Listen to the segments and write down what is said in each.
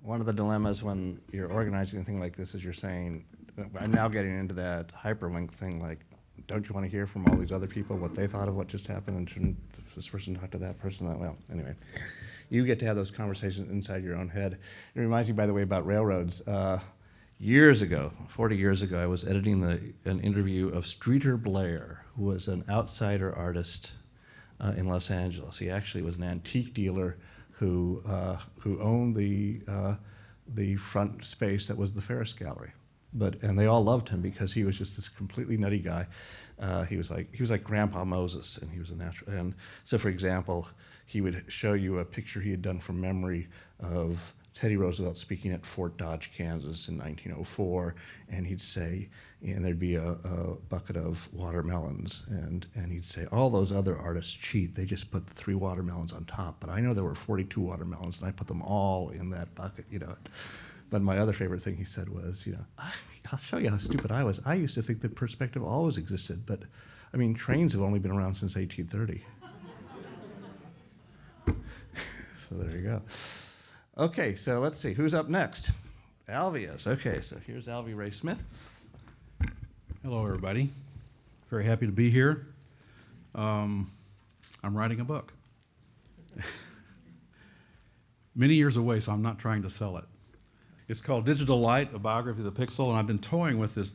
one of the dilemmas when you're organizing a thing like this is you're saying, I'm now getting into that hyperlink thing, like, don't you want to hear from all these other people what they thought of what just happened, and shouldn't this person talk to that person? Well, anyway, you get to have those conversations inside your own head. It reminds me, by the way, about railroads. Years ago, 40 years ago, I was editing an interview of Streeter Blair, who was an outsider artist in Los Angeles. He actually was an antique dealer who owned the front space that was the Ferris Gallery. And they all loved him because he was just this completely nutty guy. He was like Grandpa Moses, and he was a natural. And so, for example, he would show you a picture he had done from memory of Teddy Roosevelt speaking at Fort Dodge, Kansas in 1904, and he'd say, and there'd be a bucket of watermelons, and he'd say, all those other artists cheat, they just put the 3 watermelons on top, but I know there were 42 watermelons, and I put them all in that bucket, But my other favorite thing he said was, I'll show you how stupid I was. I used to think that perspective always existed, but, I mean, trains have only been around since 1830. So there you go. Okay, so let's see, who's up next? Alvy is. Okay, so here's Alvy Ray Smith. Hello, everybody. Very happy to be here. I'm writing a book. Many years away, so I'm not trying to sell it. It's called Digital Light, A Biography of the Pixel, and I've been toying with this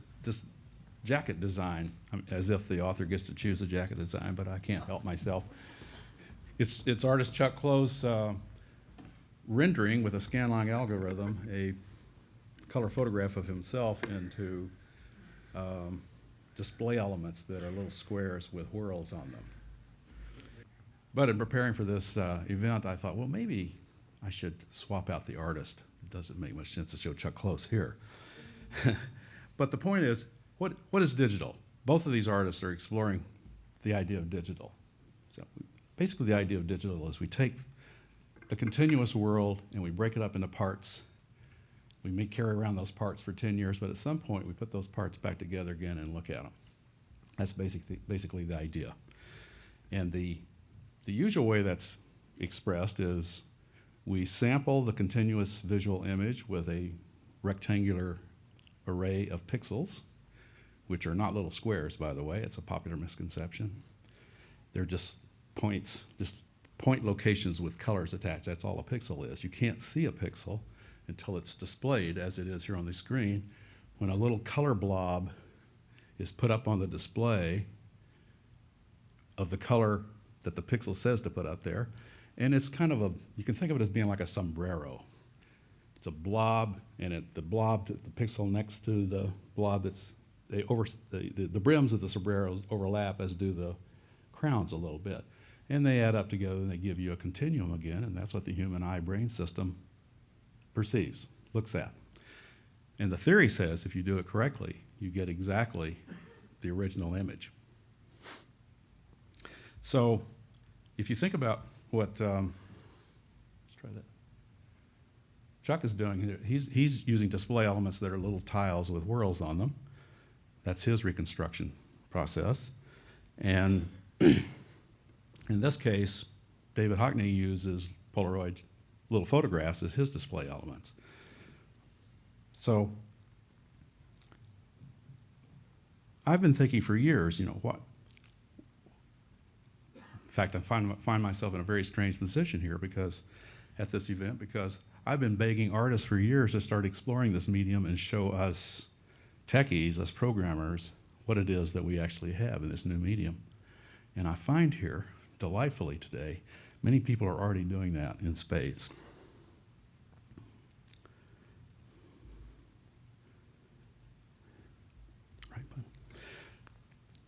jacket design, as if the author gets to choose the jacket design, but I can't help myself. It's artist Chuck Close rendering with a scanline algorithm a color photograph of himself into display elements that are little squares with whirls on them. But in preparing for this event, I thought, well, maybe I should swap out the artist. It doesn't make much sense to show Chuck Close here. But the point is, what is digital? Both of these artists are exploring the idea of digital. So basically the idea of digital is we take the continuous world and we break it up into parts. We may carry around those parts for 10 years, but at some point we put those parts back together again and look at them. That's basically the idea. And the usual way that's expressed is we sample the continuous visual image with a rectangular array of pixels, which are not little squares, by the way. It's a popular misconception. They're just points, just point locations with colors attached. That's all a pixel is. You can't see a pixel until it's displayed, as it is here on the screen. When a little color blob is put up on the display of the color that the pixel says to put up there, and it's kind of you can think of it as being like a sombrero. It's a blob, and the pixel next to the blob the brims of the sombreros overlap, as do the crowns a little bit. And they add up together and they give you a continuum again, and that's what the human eye brain system perceives, looks at. And the theory says if you do it correctly, you get exactly the original image. So if you think about what, let's try that. Chuck is doing here, he's using display elements that are little tiles with whirls on them. That's his reconstruction process. And in this case, David Hockney uses Polaroid little photographs as his display elements. So I've been thinking for years, what? In fact, I find myself in a very strange position here at this event, because I've been begging artists for years to start exploring this medium and show us techies, us programmers, what it is that we actually have in this new medium. And I find here, delightfully today, many people are already doing that in spades. Right button.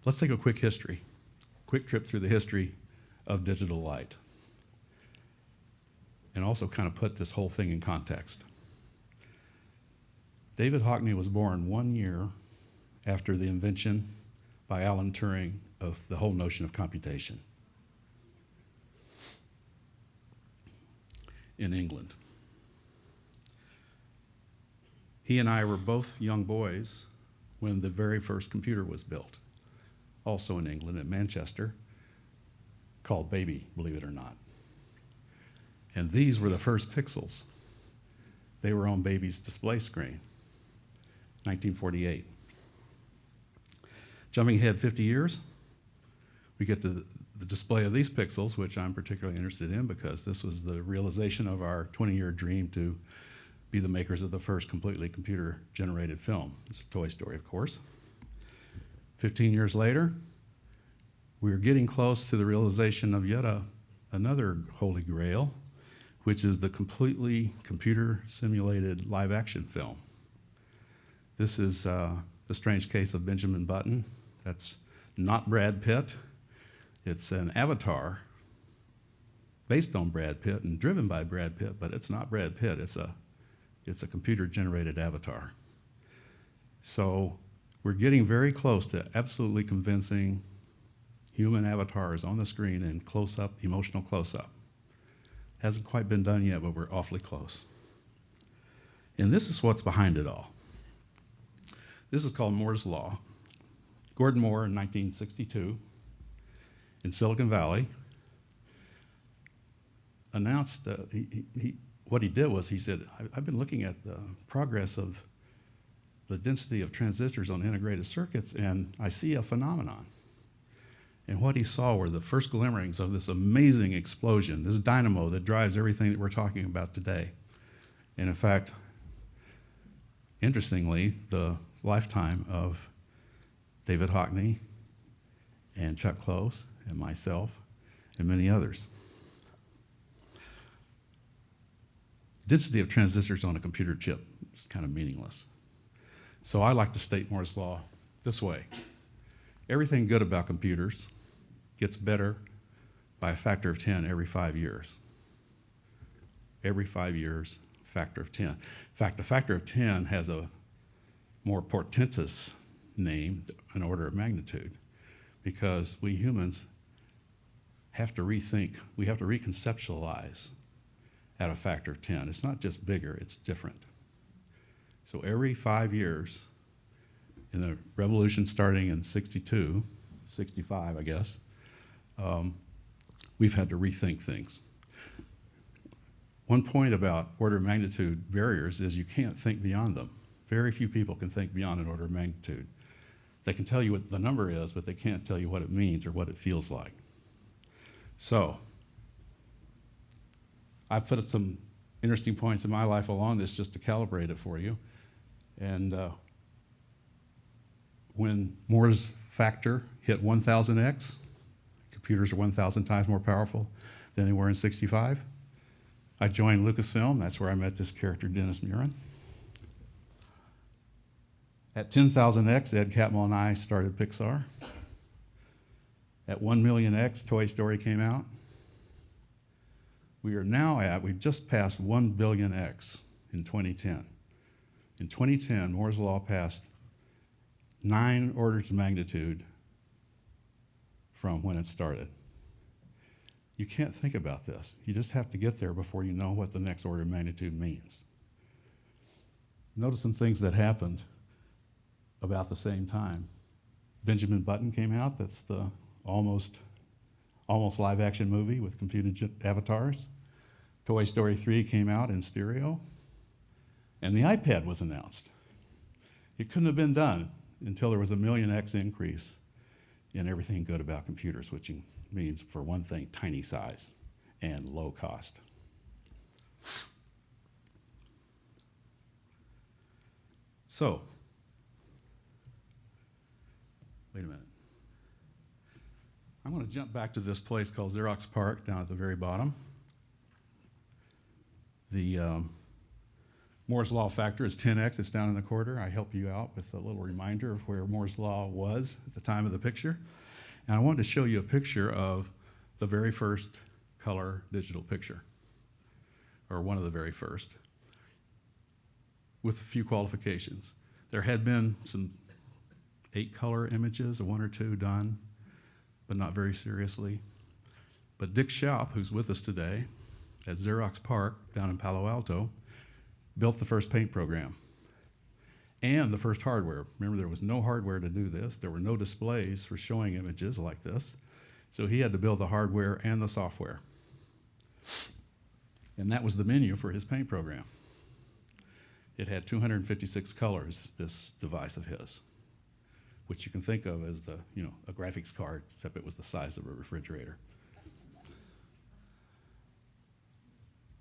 Let's take a quick trip through the history of digital light, and also kind of put this whole thing in context. David Hockney was born 1 year after the invention by Alan Turing of the whole notion of computation in England. He and I were both young boys when the very first computer was built, also in England, at Manchester, called Baby, believe it or not. And these were the first pixels they were on baby's display screen, 1948. Jumping ahead 50 years, we get to the display of these pixels, which I'm particularly interested in because this was the realization of our 20-year dream to be the makers of the first completely computer-generated film. It's a Toy Story, of course. 15 years later, we're getting close to the realization of yet another holy grail, which is the completely computer-simulated live-action film. This is The Strange Case of Benjamin Button. That's not Brad Pitt. It's an avatar based on Brad Pitt and driven by Brad Pitt, but it's not Brad Pitt. It's a computer-generated avatar. So we're getting very close to absolutely convincing human avatars on the screen in close-up, emotional close-up. Hasn't quite been done yet, but we're awfully close. And this is what's behind it all. This is called Moore's Law. Gordon Moore in 1962 in Silicon Valley announced what he did was he said, I've been looking at the progress of the density of transistors on integrated circuits, and I see a phenomenon. And what he saw were the first glimmerings of this amazing explosion, this dynamo that drives everything that we're talking about today. And in fact, interestingly, the lifetime of David Hockney and Chuck Close and myself and many others. Density of transistors on a computer chip is kind of meaningless. So I like to state Moore's Law this way. Everything good about computers gets better by a factor of 10 every 5 years. Every 5 years, factor of 10. In fact, a factor of 10 has a more portentous name, an order of magnitude, because we humans have to rethink, we have to reconceptualize at a factor of 10. It's not just bigger, it's different. So every 5 years, in the revolution starting in 62, 65, I guess, we've had to rethink things. One point about order of magnitude barriers is you can't think beyond them. Very few people can think beyond an order of magnitude. They can tell you what the number is, but they can't tell you what it means or what it feels like. So, I put some interesting points in my life along this just to calibrate it for you. And when Moore's factor hit 1,000x, computers are 1,000 times more powerful than they were in 65. I joined Lucasfilm. That's where I met this character, Dennis Murin. At 10,000x, Ed Catmull and I started Pixar. At 1,000,000x, Toy Story came out. We've just passed 1 billion X in 2010. In 2010, Moore's Law passed 9 orders of magnitude from when it started. You can't think about this. You just have to get there before you know what the next order of magnitude means. Notice some things that happened about the same time. Benjamin Button came out. That's the almost live action movie with computed avatars. Toy Story 3 came out in stereo. And the iPad was announced. It couldn't have been done until there was a 1,000,000x increase in everything good about computers, which means, for one thing, tiny size and low cost. So, wait a minute. I'm going to jump back to this place called Xerox PARC down at the very bottom. The Moore's Law factor is 10x. It's down in the corner. I help you out with a little reminder of where Moore's Law was at the time of the picture. And I wanted to show you a picture of the very first color digital picture, or one of the very first, with a few qualifications. There had been some 8-color images, or 1 or 2 done, but not very seriously. But Dick Schaap, who's with us today at Xerox PARC down in Palo Alto, built the first paint program and the first hardware. Remember, there was no hardware to do this. There were no displays for showing images like this. So he had to build the hardware and the software. And that was the menu for his paint program. It had 256 colors, this device of his, which you can think of as the, a graphics card, except it was the size of a refrigerator.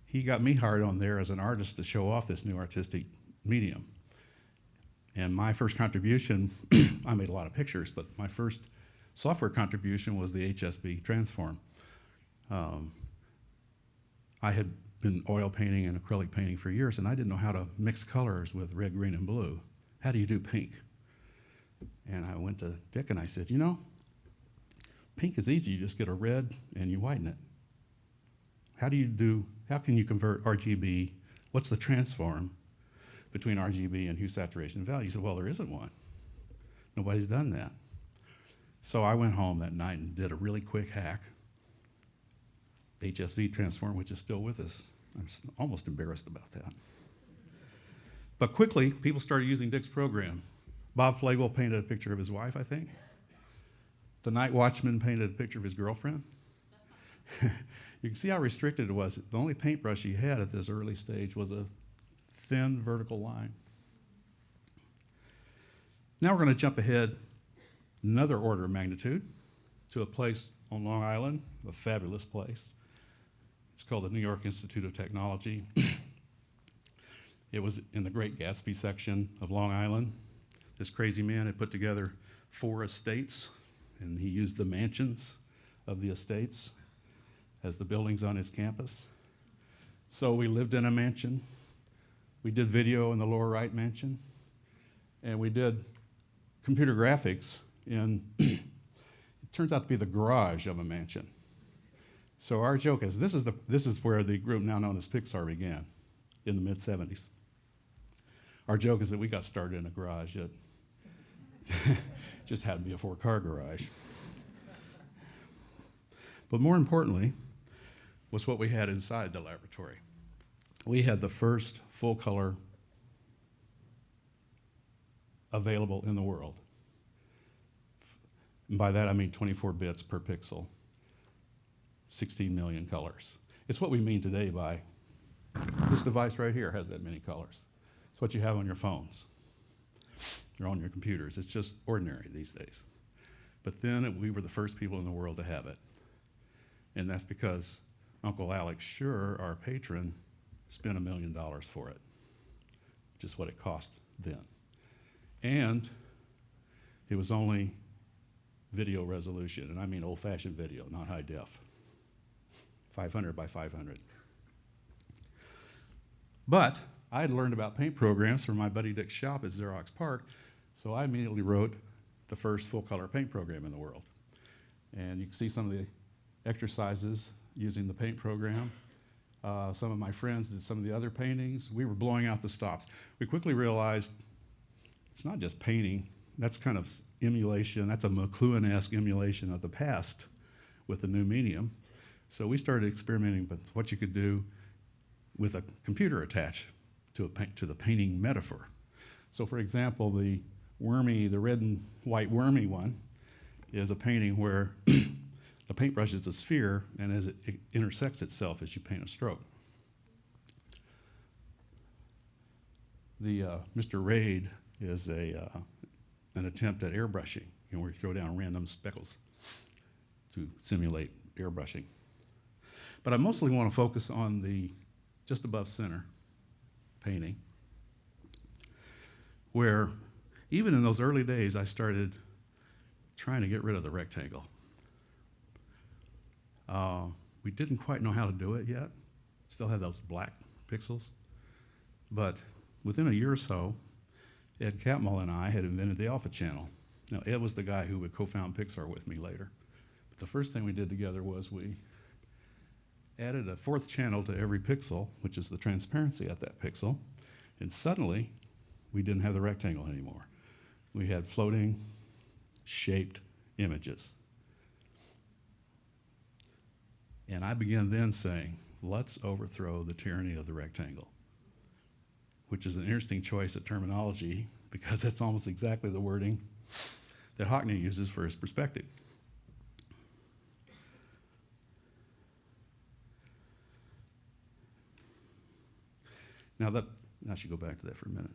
He got me hired on there as an artist to show off this new artistic medium. And my first contribution, I made a lot of pictures, but my first software contribution was the HSB transform. I had been oil painting and acrylic painting for years, and I didn't know how to mix colors with red, green, and blue. How do you do pink? And I went to Dick and I said, pink is easy. You just get a red and you whiten it. How can you convert RGB? What's the transform between RGB and hue, saturation, and value? He said, well, there isn't one. Nobody's done that. So I went home that night and did a really quick hack. HSV transform, which is still with us. I'm almost embarrassed about that. But quickly, people started using Dick's program. Bob Flagle painted a picture of his wife, I think. The Night Watchman painted a picture of his girlfriend. You can see how restricted it was. The only paintbrush he had at this early stage was a thin vertical line. Now we're going to jump ahead another order of magnitude to a place on Long Island, a fabulous place. It's called the New York Institute of Technology. It was in the Great Gatsby section of Long Island. This crazy man had put together 4 estates, and he used the mansions of the estates as the buildings on his campus. So we lived in a mansion. We did video in the lower right mansion, and we did computer graphics in, it turns out to be the garage of a mansion. So our joke is, this is where the group now known as Pixar began, in the mid-'70s. Our joke is that we got started in a garage. It just happened to be a 4-car garage. But more importantly was what we had inside the laboratory. We had the first full-color available in the world. And by that I mean 24 bits per pixel, 16 million colors. It's what we mean today by this device right here has that many colors. It's what you have on your phones or on your computers. It's just ordinary these days. But then we were the first people in the world to have it. And that's because Uncle Alex Schur, our patron, spent $1 million for it, which is what it cost then. And it was only video resolution, and I mean old-fashioned video, not high def, 500 by 500. But I had learned about paint programs from my buddy Dick's shop at Xerox PARC, so I immediately wrote the first full-color paint program in the world. And you can see some of the exercises using the paint program. Some of my friends did some of the other paintings. We were blowing out the stops. We quickly realized it's not just painting. That's kind of emulation. That's a McLuhan-esque emulation of the past with the new medium. So we started experimenting with what you could do with a computer attached to the painting metaphor. So for example, the red and white wormy one is a painting where the paintbrush is a sphere, and as it intersects itself as you paint a stroke. The Mr. Raid is an attempt at airbrushing, where you throw down random speckles to simulate airbrushing. But I mostly want to focus on the just above center painting, where even in those early days I started trying to get rid of the rectangle. We didn't quite know how to do it yet. Still had those black pixels. But within a year or so, Ed Catmull and I had invented the alpha channel. Now, Ed was the guy who would co-found Pixar with me later. But the first thing we did together was we added a 4th channel to every pixel, which is the transparency at that pixel, and suddenly we didn't have the rectangle anymore. We had floating, shaped images. And I began then saying, let's overthrow the tyranny of the rectangle, which is an interesting choice of terminology because that's almost exactly the wording that Hockney uses for his perspective. Now, I should go back to that for a minute.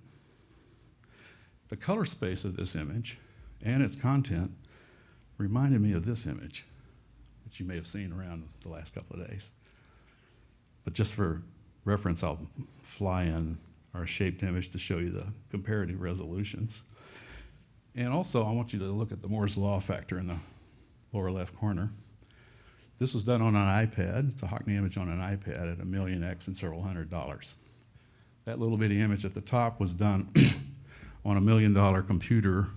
The color space of this image and its content reminded me of this image, which you may have seen around the last couple of days. But just for reference, I'll fly in our shaped image to show you the comparative resolutions. And also, I want you to look at the Moore's Law factor in the lower left corner. This was done on an iPad. It's a Hockney image on an iPad at 1,000,000x and several $100s. That little bitty image at the top was done on a $1 million computer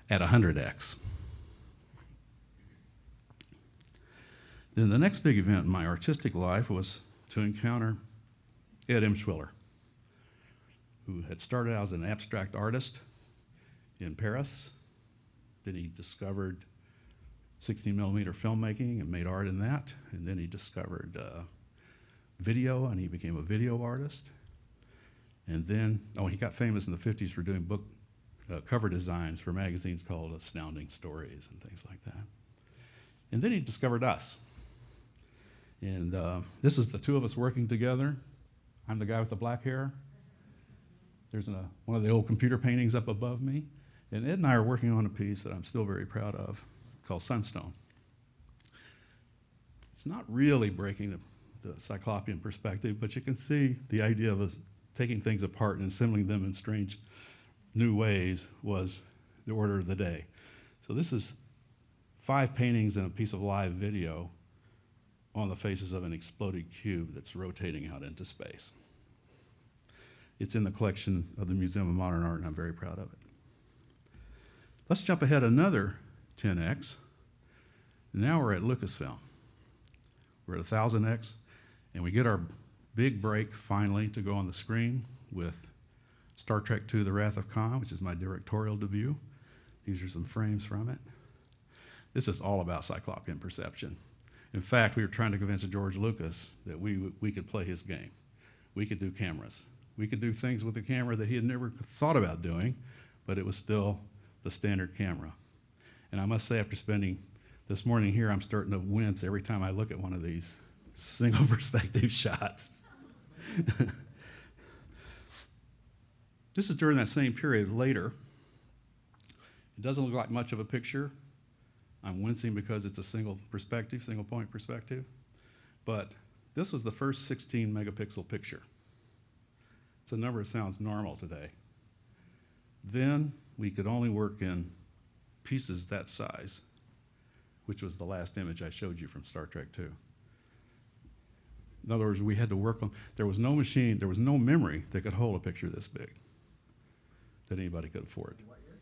at 100x. Then the next big event in my artistic life was to encounter Ed Schwiller, who had started out as an abstract artist in Paris. Then he discovered 16mm filmmaking and made art in that. And then he discovered video, and he became a video artist. And then, he got famous in the 50s for doing book cover designs for magazines called Astounding Stories and things like that. And then he discovered us. And this is the two of us working together. I'm the guy with the black hair. There's one of the old computer paintings up above me. And Ed and I are working on a piece that I'm still very proud of called Sunstone. It's not really breaking the Cyclopean perspective, but you can see the idea of us taking things apart and assembling them in strange new ways was the order of the day. So this is 5 paintings and a piece of live video on the faces of an exploded cube that's rotating out into space. It's in the collection of the Museum of Modern Art, and I'm very proud of it. Let's jump ahead another 10x. Now we're at Lucasfilm. We're at 1000x, and we get our big break finally to go on the screen with Star Trek II: The Wrath of Khan, which is my directorial debut. These are some frames from it. This is all about Cyclopean perception. In fact, we were trying to convince George Lucas that we could play his game. We could do cameras. We could do things with the camera that he had never thought about doing, but it was still the standard camera. And I must say, after spending this morning here, I'm starting to wince every time I look at one of these single perspective shots. This is during that same period later. It doesn't look like much of a picture. I'm wincing because it's a single perspective, single point perspective. But this was the first 16 megapixel picture. It's a number that sounds normal today. Then we could only work in pieces that size, which was the last image I showed you from Star Trek II. In other words, we had to work on, there was no machine, there was no memory that could hold a picture this big that anybody could afford. What year?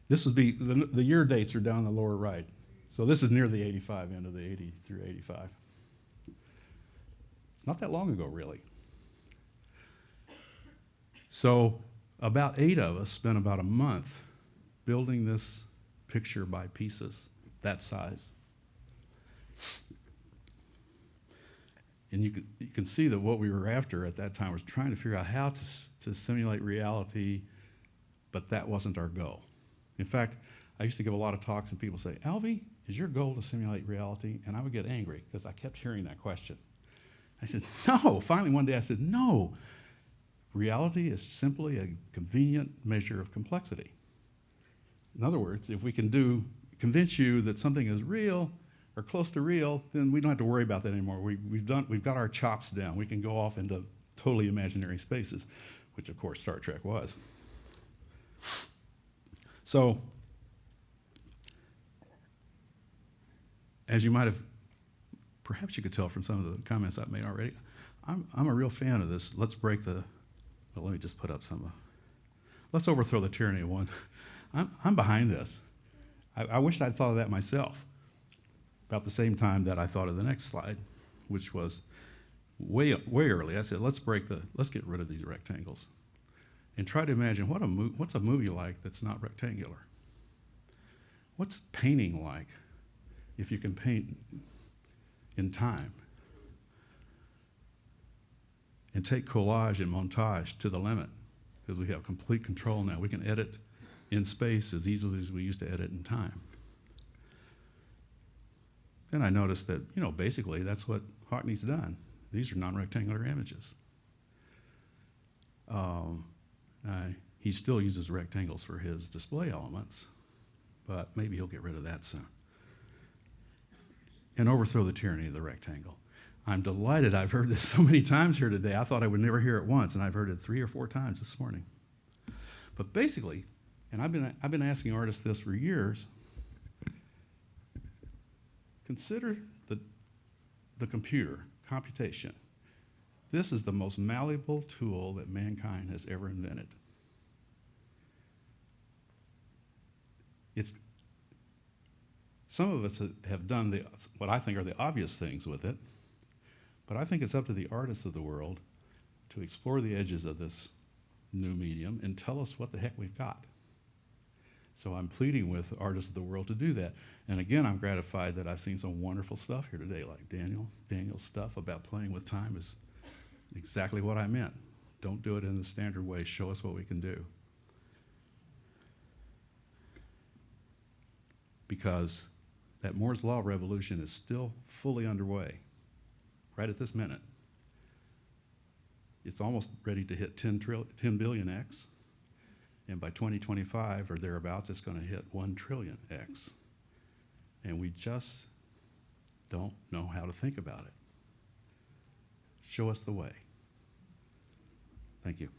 This would be, the year dates are down in the lower right. So this is near the 85 end of the 80 through 85. Not that long ago, really. So about 8 of us spent about a month building this picture by pieces, that size. And you can see that what we were after at that time was trying to figure out how to simulate reality, but that wasn't our goal. In fact, I used to give a lot of talks and people say, Alvy, is your goal to simulate reality? And I would get angry because I kept hearing that question. I said, no. Finally, one day I said, no. Reality is simply a convenient measure of complexity. In other words, if we can convince you that something is real or close to real, then we don't have to worry about that anymore. We've got our chops down. We can go off into totally imaginary spaces, which of course Star Trek was. So, as you might have, perhaps you could tell from some of the comments I've made already, I'm a real fan of this. Let's break the, well, let me just put up some, let's overthrow the tyranny of one. I'm behind this. I wished I'd thought of that myself about the same time that I thought of the next slide, which was way early. I said, let's get rid of these rectangles and try to imagine what's a movie like that's not rectangular? What's painting like if you can paint in time? And take collage and montage to the limit, because we have complete control now. We can edit in space as easily as we used to edit in time. Then I noticed that, basically that's what Hockney's done. These are non-rectangular images. He still uses rectangles for his display elements, but maybe he'll get rid of that soon. And overthrow the tyranny of the rectangle. I'm delighted I've heard this so many times here today. I thought I would never hear it once, and I've heard it 3 or 4 times this morning. But basically, and I've been asking artists this for years, consider the computer, computation. This is the most malleable tool that mankind has ever invented. Some of us have done what I think are the obvious things with it, but I think it's up to the artists of the world to explore the edges of this new medium and tell us what the heck we've got. So I'm pleading with artists of the world to do that. And again, I'm gratified that I've seen some wonderful stuff here today, like Daniel's stuff about playing with time is exactly what I meant. Don't do it in the standard way. Show us what we can do. Because that Moore's Law revolution is still fully underway, right at this minute. It's almost ready to hit 10 billion X, and by 2025 or thereabouts, it's going to hit 1 trillion X. And we just don't know how to think about it. Show us the way. Thank you.